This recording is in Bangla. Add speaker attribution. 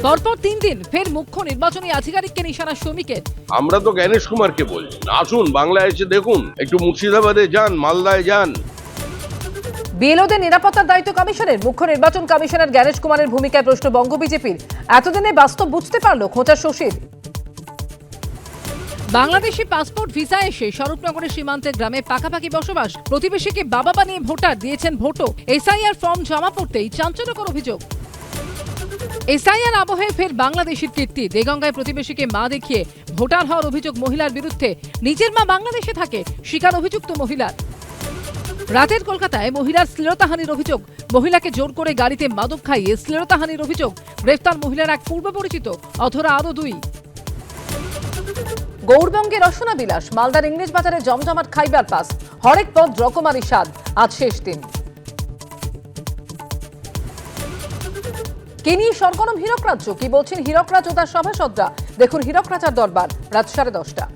Speaker 1: পরপর 3 দিন ফের মুখ্য নির্বাচনী আধিকারিককে নিশানা শ্রমিকের।
Speaker 2: আমরা তো জ্ঞানেশ কুমারকে বলছি, আসুন বাংলায় এসে দেখুন, একটু মুর্শিদাবাদে যান, মালদায় যান।
Speaker 3: বিএলওদের নিরাপত্তার দায়িত্ব কমিশনের। মুখ্য নির্বাচন কমিশনার জ্ঞানেশ কুমারের ভূমিকায় প্রশ্ন বঙ্গ বিজেপির। এতদিনে বাস্তব বুঝতে পারলো খোঁচা শশীর।
Speaker 1: বাংলাদেশি পাসপোর্ট ভিসা এসে স্বরূপনগরের সীমান্তের গ্রামে পাকাপাকি বসবাস, প্রতিবেশীকে বাবা বানিয়ে ভোটার দিয়েছেন ভোটও। এসআইআর ফর্ম জমা পড়তেই চাঞ্চল্যকর অভিযোগ। এসআইআর আবহে ফের বাংলাদেশের কীর্তি। দেগঙ্গায় প্রতিবেশীকে মা দেখিয়ে ভোটার হওয়ার অভিযোগ মহিলার বিরুদ্ধে। নিজের মা বাংলাদেশে থাকে, স্বীকার অভিযুক্ত মহিলার। রাতের কলকাতায় মহিলার শ্লীলতাহানির অভিযোগ। মহিলাকে জোর করে গাড়িতে মাদক খাইয়ে শ্লীলতাহানির অভিযোগ। গ্রেফতার মহিলার এক পূর্ব পরিচিত, অধরা আরও 2।
Speaker 3: গৌরবঙ্গে রসনা বিলাস। মালদার ইংরেজ বাজারে জমজমাট খাইবার পাস। হরেক পদ রকমারি স্বাদ। আজ শেষ দিন। কে নিয়ে সরগরম হীরক রাজ্য? কি বলছেন হীরক রাজ ও তার সভাসদরা? দেখুন হীরক রাজার দরবার রাত 10:30।